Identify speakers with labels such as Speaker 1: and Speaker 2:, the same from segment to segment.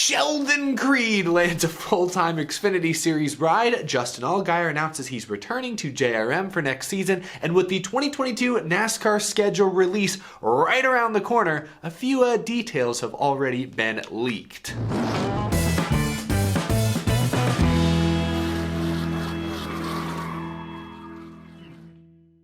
Speaker 1: Sheldon Creed lands a full-time Xfinity Series ride. Justin Allgaier announces he's returning to JRM for next season. And with the 2022 NASCAR schedule release right around the corner, a few details have already been leaked.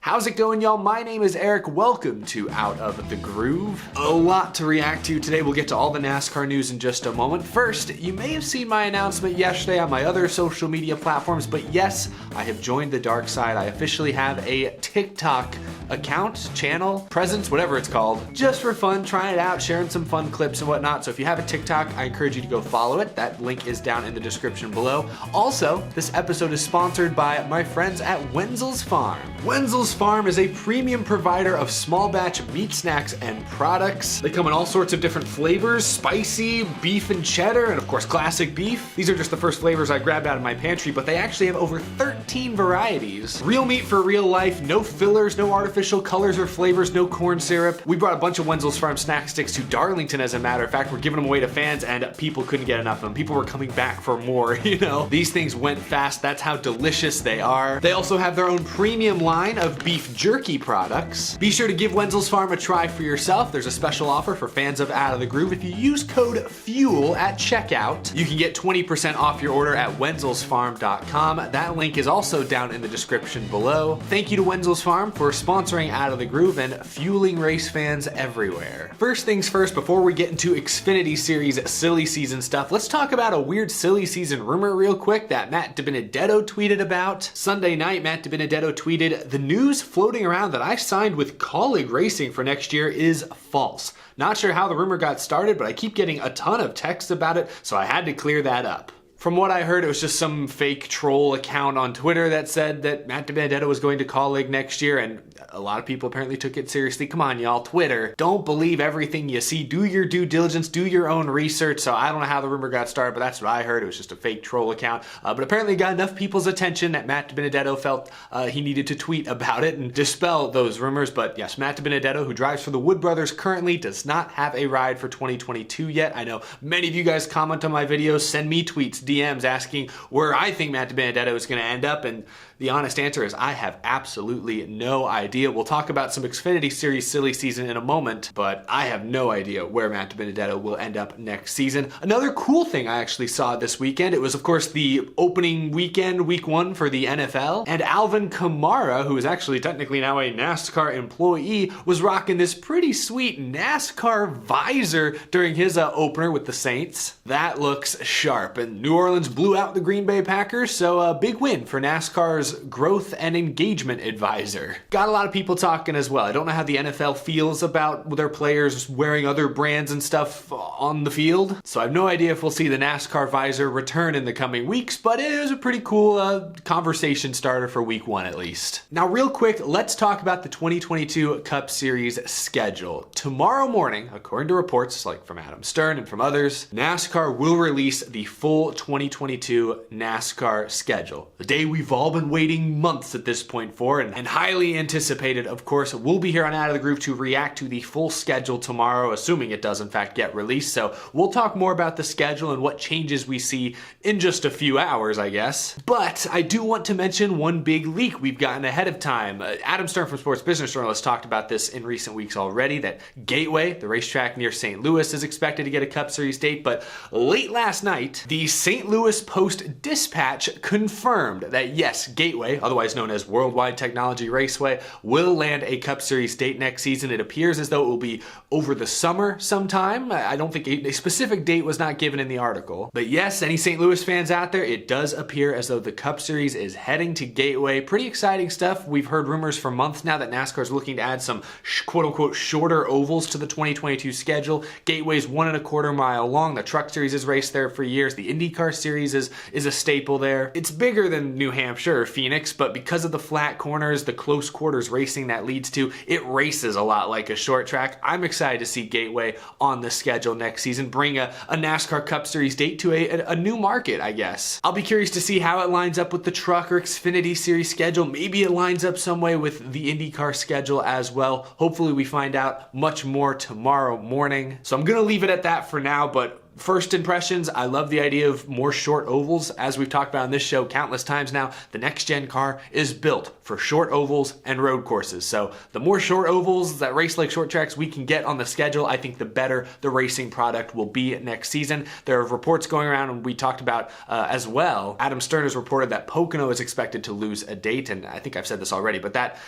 Speaker 1: How's it going, y'all? My name is Eric. Welcome to Out of the Groove. A lot to react to today. We'll get to all the NASCAR news in just a moment. First, you may have seen my announcement yesterday on my other social media platforms, but yes, I have joined the dark side. I officially have a TikTok account, channel, presence, whatever it's called, just for fun, trying it out, sharing some fun clips and whatnot. So if you have a TikTok, I encourage you to go follow it. That link is down in the description below. Also, this episode is sponsored by my friends at Wenzel's Farm. Wenzel's Farm is a premium provider of small batch meat snacks and products. They come in all sorts of different flavors: spicy, beef and cheddar, and of course classic beef. These are just the first flavors I grabbed out of my pantry, but they actually have over 13 varieties. Real meat for real life, no fillers, no artificial colors or flavors, no corn syrup. We brought a bunch of Wenzel's Farm snack sticks to Darlington, as a matter of fact. We're giving them away to fans and people couldn't get enough of them. People were coming back for more, you know? These things went fast. That's how delicious they are. They also have their own premium line of beef jerky products. Be sure to give Wenzel's Farm a try for yourself. There's a special offer for fans of Out of the Groove. If you use code FUEL at checkout, you can get 20% off your order at wenzelsfarm.com. That link is also down in the description below. Thank you to Wenzel's Farm for sponsoring Out of the Groove and fueling race fans everywhere. First things first, before we get into Xfinity Series silly season stuff, let's talk about a weird silly season rumor real quick that Matt DiBenedetto tweeted about. Sunday night, Matt DiBenedetto tweeted, "The news floating around that I signed with Colleague Racing for next year is false. Not sure how the rumor got started, but I keep getting a ton of texts about it, so I had to clear that up." From what I heard, it was just some fake troll account on Twitter that said that Matt DiBenedetto was going to Colleague next year, and a lot of people apparently took it seriously. Come on, y'all, Twitter. Don't believe everything you see. Do your due diligence, do your own research. So I don't know how the rumor got started, but that's what I heard. It was just a fake troll account. But apparently it got enough people's attention that Matt DiBenedetto felt he needed to tweet about it and dispel those rumors. But yes, Matt DiBenedetto, who drives for the Wood Brothers currently, does not have a ride for 2022 yet. I know many of you guys comment on my videos, send me tweets, DMs asking where I think Matt DiBenedetto is going to end up, and the honest answer is I have absolutely no idea. We'll talk about some Xfinity Series silly season in a moment, but I have no idea where Matt DiBenedetto will end up next season. Another cool thing I actually saw this weekend, it was of course the opening weekend, week one for the NFL, and Alvin Kamara, who is actually technically now a NASCAR employee, was rocking this pretty sweet NASCAR visor during his opener with the Saints. That looks sharp, and New Orleans blew out the Green Bay Packers, so a big win for NASCAR's growth and engagement advisor. Got a lot of people talking as well. I don't know how the NFL feels about their players wearing other brands and stuff on the field, so I have no idea if we'll see the NASCAR visor return in the coming weeks, but it was a pretty cool conversation starter for week one at least. Now real quick, let's talk about the 2022 Cup Series schedule. Tomorrow morning, according to reports like from Adam Stern and from others, NASCAR will release the full 2022 NASCAR schedule. The day we've all been waiting months at this point for, and highly anticipated, of course. We'll be here on Out of the Groove to react to the full schedule tomorrow, assuming it does in fact get released. So we'll talk more about the schedule and what changes we see in just a few hours, I guess. But I do want to mention one big leak we've gotten ahead of time. Adam Stern from Sports Business Journalist talked about this in recent weeks already, that Gateway, the racetrack near St. Louis, is expected to get a Cup Series date, but late last night, the St. Louis Post-Dispatch confirmed that yes, Gateway, otherwise known as Worldwide Technology Raceway, will land a Cup Series date next season. It appears as though it will be over the summer sometime. I don't think a specific date was not given in the article. But yes, any St. Louis fans out there, it does appear as though the Cup Series is heading to Gateway. Pretty exciting stuff. We've heard rumors for months now that NASCAR is looking to add some quote-unquote shorter ovals to the 2022 schedule. Gateway's 1.25 mile long. The Truck Series has raced there for years. The IndyCar Series is a staple there. It's bigger than New Hampshire or Phoenix, but because of the flat corners, the close quarters racing that leads to, it races a lot like a short track. I'm excited to see Gateway on the schedule next season, bring a NASCAR Cup Series date to a new market, I guess. I'll be curious to see how it lines up with the Truck or Xfinity Series schedule. Maybe it lines up some way with the IndyCar schedule as well. Hopefully we find out much more tomorrow morning. So I'm gonna leave it at that for now, but first impressions, I love the idea of more short ovals. As we've talked about on this show countless times now, the next gen car is built for short ovals and road courses. So the more short ovals that race like short tracks we can get on the schedule, I think the better the racing product will be next season. There are reports going around, and we talked about as well. Adam Stern has reported that Pocono is expected to lose a date, and I think I've said this already, but that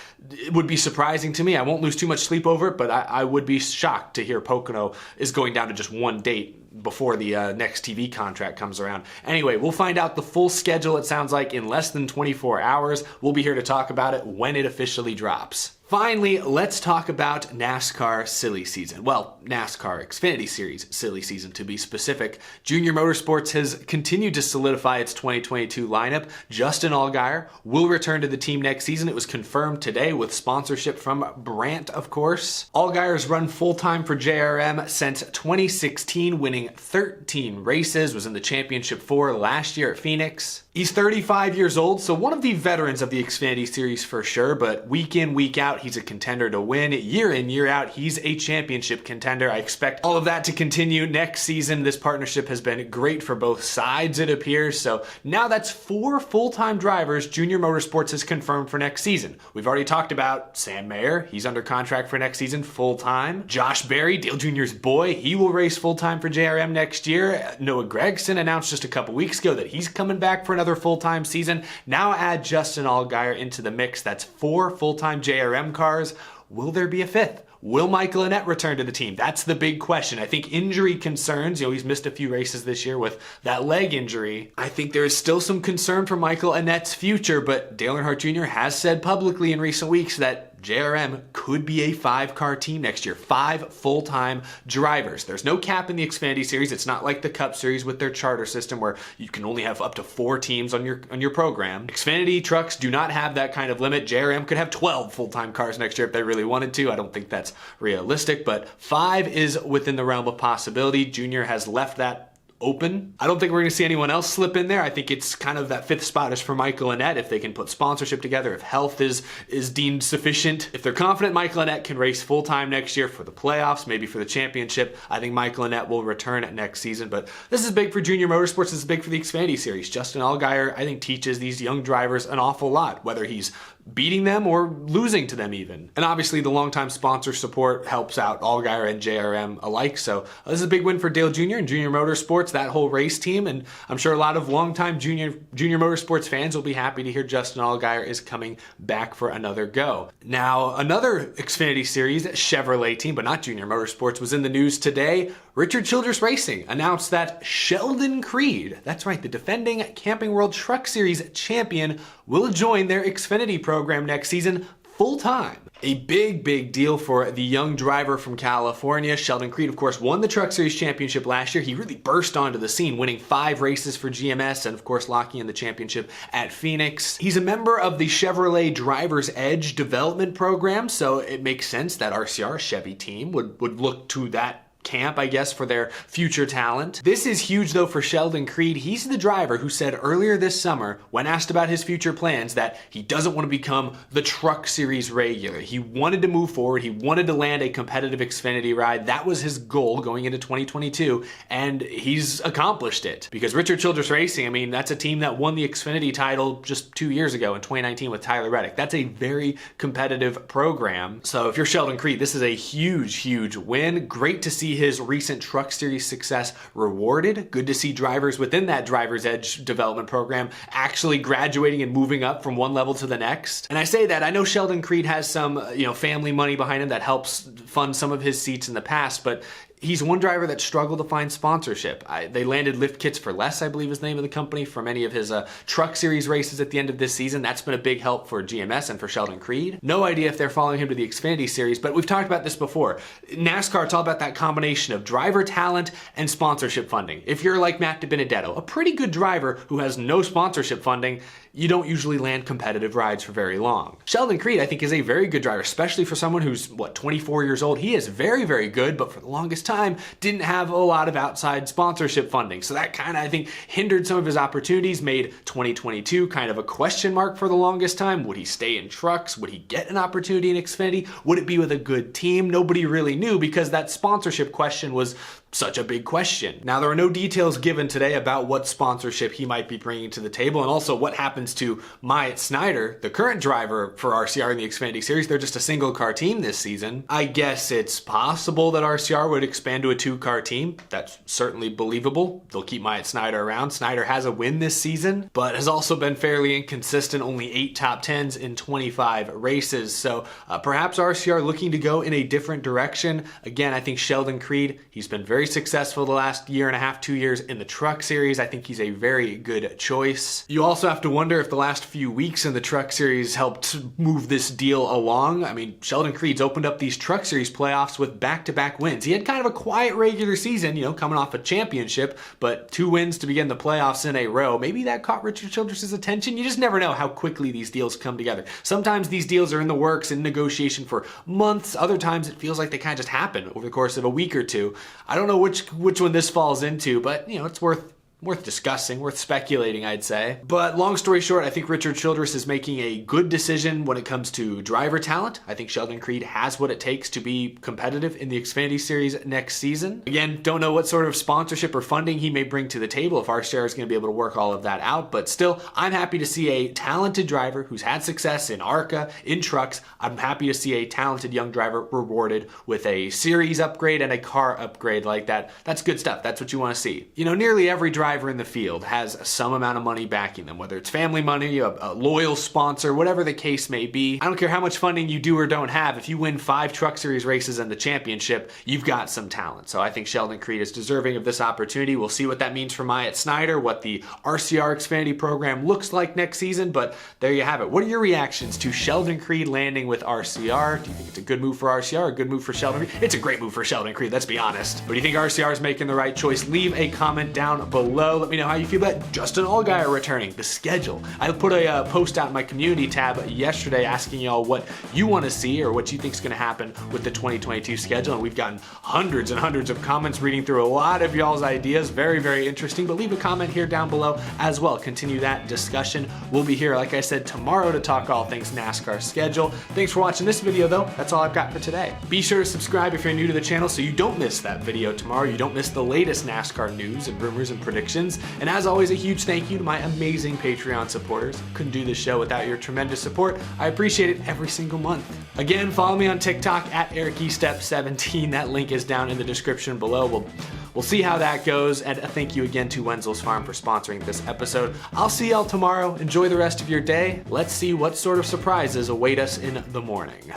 Speaker 1: would be surprising to me. I won't lose too much sleep over it, but I would be shocked to hear Pocono is going down to just one date before the next TV contract comes around. Anyway, we'll find out the full schedule, it sounds like, in less than 24 hours. We'll be here to talk about it when it officially drops. Finally, let's talk about NASCAR silly season. Well, NASCAR Xfinity Series silly season to be specific. Junior Motorsports has continued to solidify its 2022 lineup. Justin Allgaier will return to the team next season. It was confirmed today with sponsorship from Brandt, of course. Allgaier's run full-time for JRM since 2016, winning 13 races, was in the championship 4 last year at Phoenix. He's 35 years old, so one of the veterans of the Xfinity Series for sure, but week in, week out, he's a contender to win. Year in, year out, he's a championship contender. I expect all of that to continue next season. This partnership has been great for both sides, it appears. So now that's 4 full-time drivers Junior Motorsports has confirmed for next season. We've already talked about Sam Mayer. He's under contract for next season full-time. Josh Berry, Dale Jr.'s boy, he will race full-time for JRM next year. Noah Gragson announced just a couple weeks ago that he's coming back for another full-time season. Now add Justin Allgaier into the mix. That's 4 full-time JRM cars. Will there be a 5th? Will Michael Annett return to the team? That's the big question. I think injury concerns, he's missed a few races this year with that leg injury. I think there is still some concern for Michael Annett's future, but Dale Earnhardt Jr. has said publicly in recent weeks that JRM could be a 5-car team next year. 5 full-time drivers. There's no cap in the Xfinity Series. It's not like the Cup Series with their charter system where you can only have up to 4 teams on your program. Xfinity trucks do not have that kind of limit. JRM could have 12 full-time cars next year if they really wanted to. I don't think that's realistic, but 5 is within the realm of possibility. Junior has left that open. I don't think we're going to see anyone else slip in there. I think it's kind of that 5th spot is for Michael Annett if they can put sponsorship together, if health is deemed sufficient. If they're confident Michael Annett can race full-time next year for the playoffs, maybe for the championship, I think Michael Annett will return next season. But this is big for Junior Motorsports. This is big for the Xfinity Series. Justin Allgaier, I think, teaches these young drivers an awful lot, whether he's beating them or losing to them even. And obviously the longtime sponsor support helps out Allgaier and JRM alike. So this is a big win for Dale Jr. and Junior Motorsports, that whole race team. And I'm sure a lot of longtime Junior Motorsports fans will be happy to hear Justin Allgaier is coming back for another go. Now, another Xfinity Series Chevrolet team, but not Junior Motorsports, was in the news today. Richard Childress Racing announced that Sheldon Creed, that's right, the defending Camping World Truck Series champion, will join their Xfinity program next season full-time. A big, big deal for the young driver from California. Sheldon Creed, of course, won the Truck Series championship last year. He really burst onto the scene, winning 5 races for GMS and, of course, locking in the championship at Phoenix. He's a member of the Chevrolet Driver's Edge development program, so it makes sense that RCR Chevy team would look to that camp, I guess, for their future talent. This is huge though for Sheldon Creed. He's the driver who said earlier this summer, when asked about his future plans, that he doesn't want to become the Truck Series regular. He wanted to move forward. He wanted to land a competitive Xfinity ride. That was his goal going into 2022, and he's accomplished it. Because Richard Childress Racing, I mean, that's a team that won the Xfinity title just 2 years ago in 2019 with Tyler Reddick. That's a very competitive program. So if you're Sheldon Creed, this is a huge, huge win. Great to see his recent Truck Series success rewarded. Good to see drivers within that Driver's Edge development program actually graduating and moving up from one level to the next. And I say that, I know Sheldon Creed has some, family money behind him that helps fund some of his seats in the past, but he's one driver that struggled to find sponsorship. They landed lift kits for less, I believe is the name of the company, for many of his Truck Series races at the end of this season. That's been a big help for GMS and for Sheldon Creed. No idea if they're following him to the Xfinity Series, but we've talked about this before. NASCAR, it's all about that combination of driver talent and sponsorship funding. If you're like Matt DiBenedetto, a pretty good driver who has no sponsorship funding, you don't usually land competitive rides for very long. Sheldon Creed, I think, is a very good driver, especially for someone who's, 24 years old. He is very, very good, but for the longest time, didn't have a lot of outside sponsorship funding. So that kind of, I think, hindered some of his opportunities, made 2022 kind of a question mark for the longest time. Would he stay in trucks? Would he get an opportunity in Xfinity? Would it be with a good team? Nobody really knew because that sponsorship question was such a big question. Now, there are no details given today about what sponsorship he might be bringing to the table, and also what happens to Myatt Snider, the current driver for RCR in the Xfinity Series. They're just a single car team this season. I guess it's possible that RCR would expand to a 2-car team. That's certainly believable. They'll keep Myatt Snider around. Snider has a win this season, but has also been fairly inconsistent, only 8 top 10s in 25 races. So perhaps RCR looking to go in a different direction. Again, I think Sheldon Creed, he's been very successful the last year and a half, 2 years in the truck series. I think he's a very good choice. You also have to wonder if the last few weeks in the truck series helped move this deal along. I mean, Sheldon Creed's opened up these truck series playoffs with back-to-back wins. He had kind of a quiet regular season, coming off a championship, but 2 wins to begin the playoffs in a row. Maybe that caught Richard Childress' attention. You just never know how quickly these deals come together. Sometimes these deals are in the works, in negotiation for months. Other times it feels like they kind of just happen over the course of a week or two. I don't know which one this falls into, but it's worth discussing, worth speculating, I'd say. But long story short, I think Richard Childress is making a good decision when it comes to driver talent. I think Sheldon Creed has what it takes to be competitive in the Xfinity Series next season. Again, don't know what sort of sponsorship or funding he may bring to the table, if RCR is going to be able to work all of that out. But still, I'm happy to see a talented driver who's had success in ARCA, in trucks. I'm happy to see a talented young driver rewarded with a series upgrade and a car upgrade like that. That's good stuff. That's what you want to see. Nearly every driver in the field has some amount of money backing them, whether it's family money, a loyal sponsor, whatever the case may be. I don't care how much funding you do or don't have. If you win 5 truck series races and the championship, you've got some talent. So I think Sheldon Creed is deserving of this opportunity. We'll see what that means for Myatt Snider, what the RCR Xfinity program looks like next season, but there you have it. What are your reactions to Sheldon Creed landing with RCR? Do you think it's a good move for RCR, a good move for Sheldon Creed? It's a great move for Sheldon Creed, let's be honest. But do you think RCR is making the right choice? Leave a comment down below. Let me know how you feel about Justin Allgaier returning, the schedule. I put a post out in my community tab yesterday asking y'all what you want to see or what you think is going to happen with the 2022 schedule, and we've gotten hundreds and hundreds of comments, reading through a lot of y'all's ideas. Very, very interesting, but leave a comment here down below as well. Continue that discussion. We'll be here, like I said, tomorrow to talk all things NASCAR schedule. Thanks for watching this video, though. That's all I've got for today. Be sure to subscribe if you're new to the channel so you don't miss that video tomorrow. You don't miss the latest NASCAR news and rumors and predictions. And as always, a huge thank you to my amazing Patreon supporters. Couldn't do this show without your tremendous support. I appreciate it every single month. Again, follow me on TikTok at EricEstep17. That link is down in the description below. We'll see how that goes. And a thank you again to Wenzel's Farm for sponsoring this episode. I'll see y'all tomorrow. Enjoy the rest of your day. Let's see what sort of surprises await us in the morning.